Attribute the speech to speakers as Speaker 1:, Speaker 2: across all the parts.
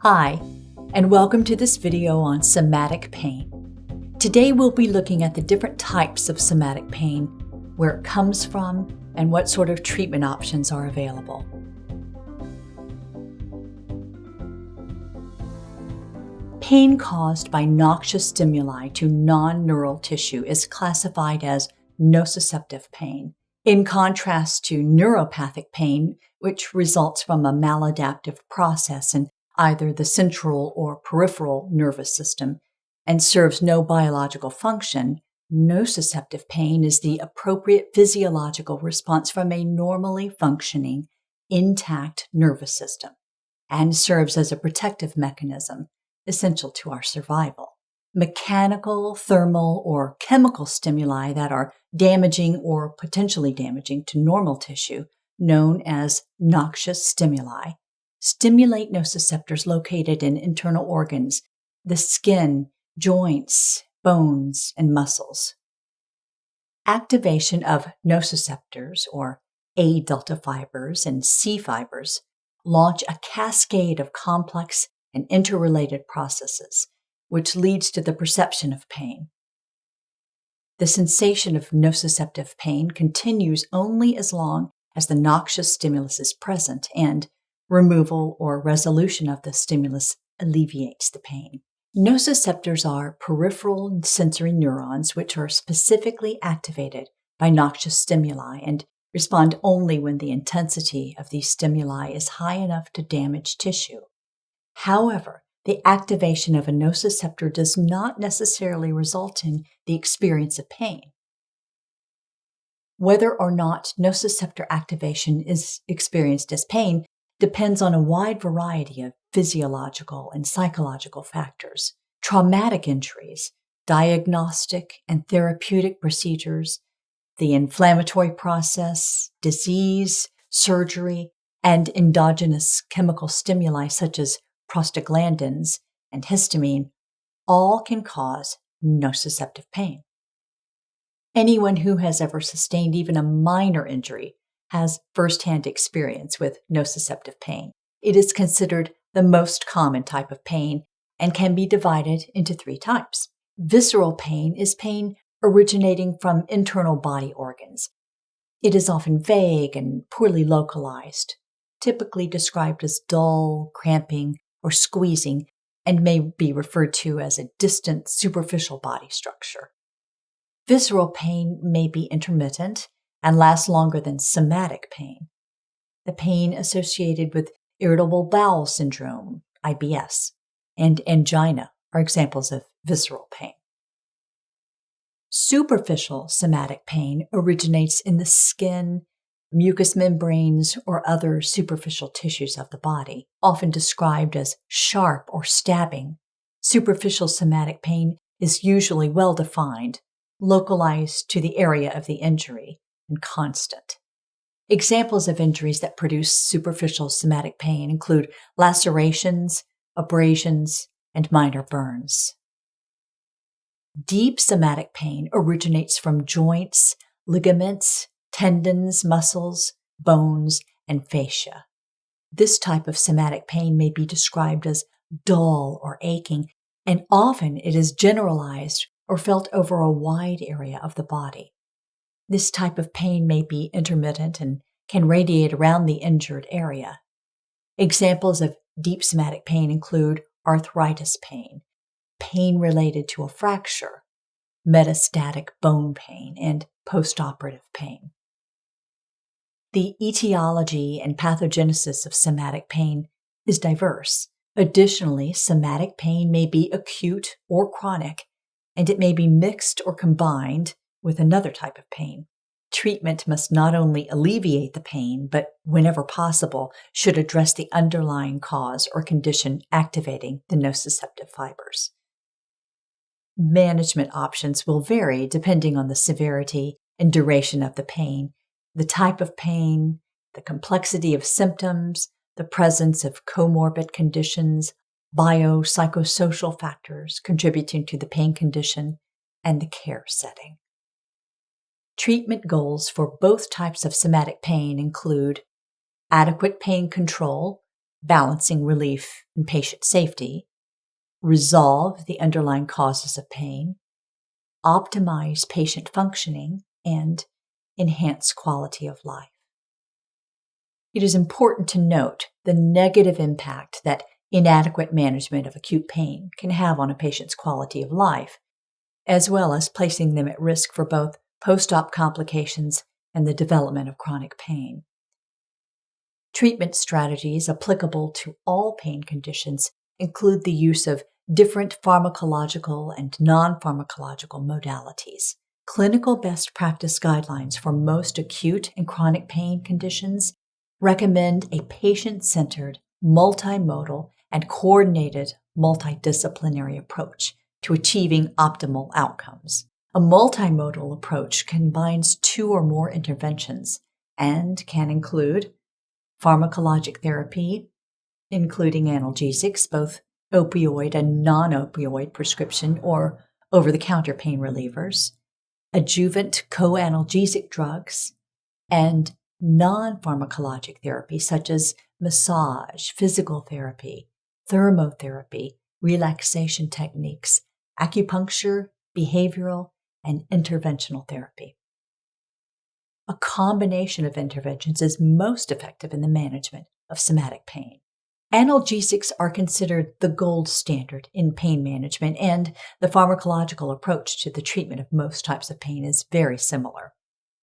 Speaker 1: Hi, and welcome to this video on somatic pain. Today we'll be looking at the different types of somatic pain, where it comes from, and what sort of treatment options are available. Pain caused by noxious stimuli to non-neural tissue is classified as nociceptive pain, in contrast to neuropathic pain, which results from a maladaptive process in either the central or peripheral nervous system and serves no biological function. Nociceptive pain is the appropriate physiological response from a normally functioning, intact nervous system and serves as a protective mechanism essential to our survival. Mechanical, thermal, or chemical stimuli that are damaging or potentially damaging to normal tissue, known as noxious stimuli, stimulate nociceptors located in internal organs, the skin, joints, bones, and muscles. Activation of nociceptors, or A delta fibers and C fibers, launch a cascade of complex and interrelated processes, which leads to the perception of pain. The sensation of nociceptive pain continues only as long as the noxious stimulus is present, and removal or resolution of the stimulus alleviates the pain. Nociceptors are peripheral sensory neurons which are specifically activated by noxious stimuli and respond only when the intensity of these stimuli is high enough to damage tissue. However, the activation of a nociceptor does not necessarily result in the experience of pain. Whether or not nociceptor activation is experienced as pain depends on a wide variety of physiological and psychological factors. Traumatic injuries, diagnostic and therapeutic procedures, the inflammatory process, disease, surgery, and endogenous chemical stimuli such as prostaglandins and histamine all can cause nociceptive pain. Anyone who has ever sustained even a minor injury has firsthand experience with nociceptive pain. It is considered the most common type of pain and can be divided into three types. Visceral pain is pain originating from internal body organs. It is often vague and poorly localized, typically described as dull, cramping, or squeezing, and may be referred to as a distant, superficial body structure. Visceral pain may be intermittent and last longer than somatic pain. The pain associated with irritable bowel syndrome, IBS, and angina are examples of visceral pain. Superficial somatic pain originates in the skin, mucous membranes, or other superficial tissues of the body, often described as sharp or stabbing. Superficial somatic pain is usually well defined, localized to the area of the injury, and constant. Examples of injuries that produce superficial somatic pain include lacerations, abrasions, and minor burns. Deep somatic pain originates from joints, ligaments, tendons, muscles, bones, and fascia. This type of somatic pain may be described as dull or aching, and often it is generalized or felt over a wide area of the body. This type of pain may be intermittent and can radiate around the injured area. Examples of deep somatic pain include arthritis pain, pain related to a fracture, metastatic bone pain, and postoperative pain. The etiology and pathogenesis of somatic pain is diverse. Additionally, somatic pain may be acute or chronic, and it may be mixed or combined with another type of pain. Treatment must not only alleviate the pain, but whenever possible, should address the underlying cause or condition activating the nociceptive fibers. Management options will vary depending on the severity and duration of the pain, the type of pain, the complexity of symptoms, the presence of comorbid conditions, biopsychosocial factors contributing to the pain condition, and the care setting. Treatment goals for both types of somatic pain include adequate pain control, balancing relief and patient safety, resolve the underlying causes of pain, optimize patient functioning, and enhance quality of life. It is important to note the negative impact that inadequate management of acute pain can have on a patient's quality of life, as well as placing them at risk for both post-op complications and the development of chronic pain. Treatment strategies applicable to all pain conditions include the use of different pharmacological and non-pharmacological modalities. Clinical best practice guidelines for most acute and chronic pain conditions recommend a patient-centered, multimodal, and coordinated multidisciplinary approach to achieving optimal outcomes. A multimodal approach combines two or more interventions and can include pharmacologic therapy, including analgesics, both opioid and non-opioid prescription or over-the-counter pain relievers, adjuvant co-analgesic drugs, and non-pharmacologic therapy such as massage, physical therapy, thermotherapy, relaxation techniques, acupuncture, behavioral, and interventional therapy. A combination of interventions is most effective in the management of somatic pain. Analgesics are considered the gold standard in pain management, and the pharmacological approach to the treatment of most types of pain is very similar.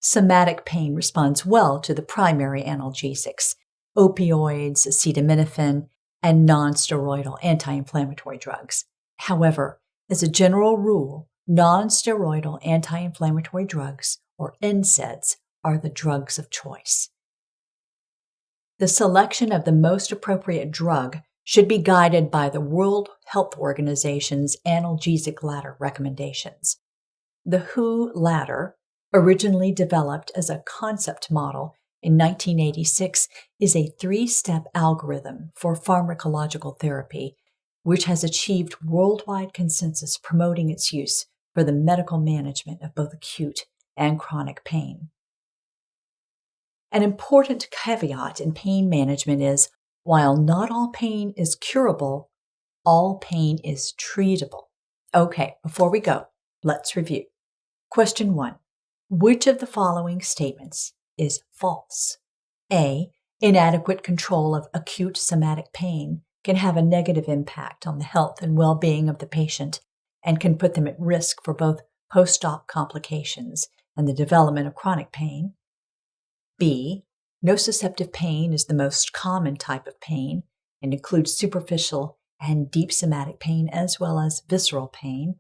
Speaker 1: Somatic pain responds well to the primary analgesics, opioids, acetaminophen, and non-steroidal anti-inflammatory drugs. However, as a general rule, non-steroidal anti-inflammatory drugs, or NSAIDs, are the drugs of choice. The selection of the most appropriate drug should be guided by the World Health Organization's analgesic ladder recommendations. The WHO ladder, originally developed as a concept model in 1986, is a three-step algorithm for pharmacological therapy, which has achieved worldwide consensus promoting its use for the medical management of both acute and chronic pain. An important caveat in pain management is, while not all pain is curable, all pain is treatable. Okay, before we go, let's review. Question 1. Which of the following statements is false? A. Inadequate control of acute somatic pain can have a negative impact on the health and well-being of the patient and can put them at risk for both post-op complications and the development of chronic pain. B. Nociceptive pain is the most common type of pain and includes superficial and deep somatic pain as well as visceral pain.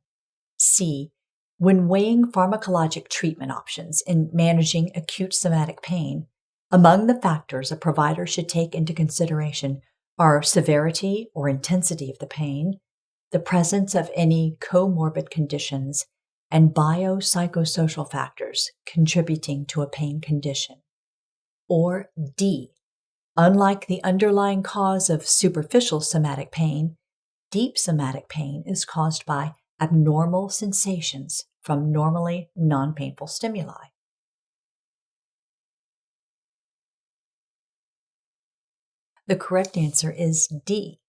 Speaker 1: C. When weighing pharmacologic treatment options in managing acute somatic pain, among the factors a provider should take into consideration are severity or intensity of the pain, the presence of any comorbid conditions, and biopsychosocial factors contributing to a pain condition. Or D. Unlike the underlying cause of superficial somatic pain, deep somatic pain is caused by abnormal sensations from normally non-painful stimuli. The correct answer is D.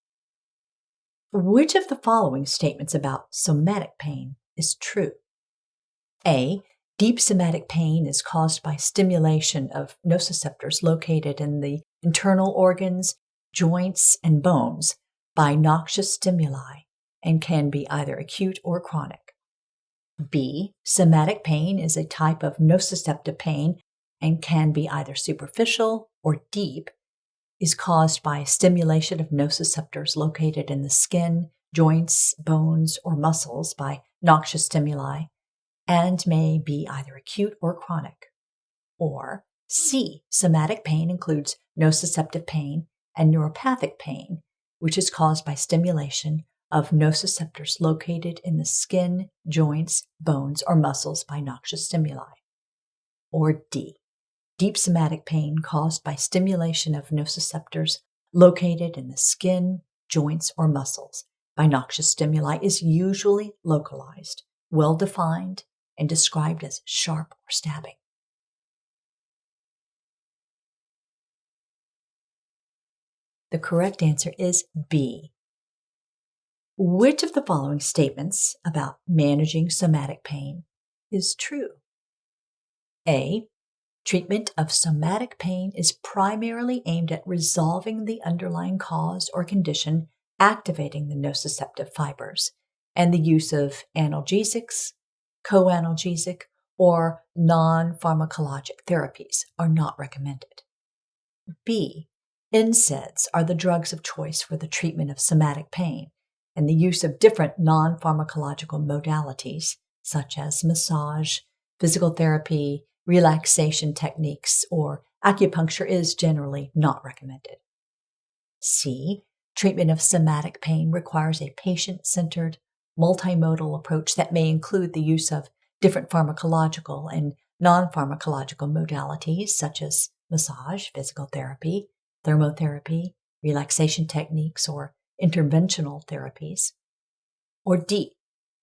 Speaker 1: Which of the following statements about somatic pain is true? A. Deep somatic pain is caused by stimulation of nociceptors located in the internal organs, joints, and bones by noxious stimuli and can be either acute or chronic. B. Somatic pain is a type of nociceptive pain and can be either superficial or deep, is caused by stimulation of nociceptors located in the skin, joints, bones, or muscles by noxious stimuli, and may be either acute or chronic. Or C. Somatic pain includes nociceptive pain and neuropathic pain, which is caused by stimulation of nociceptors located in the skin, joints, bones, or muscles by noxious stimuli. Or D. Deep somatic pain caused by stimulation of nociceptors located in the skin, joints, or muscles by noxious stimuli is usually localized, well-defined, and described as sharp or stabbing. The correct answer is B. Which of the following statements about managing somatic pain is true? A. Treatment of somatic pain is primarily aimed at resolving the underlying cause or condition activating the nociceptive fibers, and the use of analgesics, co-analgesic, or non-pharmacologic therapies are not recommended. B. NSAIDs are the drugs of choice for the treatment of somatic pain, and the use of different non-pharmacological modalities, such as massage, physical therapy, relaxation techniques, or acupuncture is generally not recommended. C. Treatment of somatic pain requires a patient-centered, multimodal approach that may include the use of different pharmacological and non-pharmacological modalities such as massage, physical therapy, thermotherapy, relaxation techniques, or interventional therapies. Or D.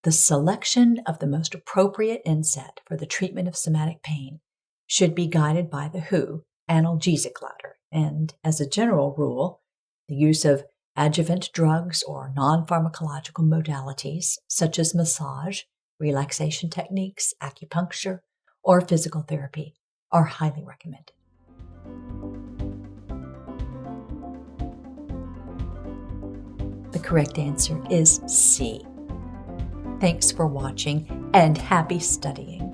Speaker 1: The selection of the most appropriate NSAID for the treatment of somatic pain should be guided by the WHO analgesic ladder, and as a general rule, the use of adjuvant drugs or non-pharmacological modalities such as massage, relaxation techniques, acupuncture, or physical therapy are highly recommended. The correct answer is C. Thanks for watching and happy studying.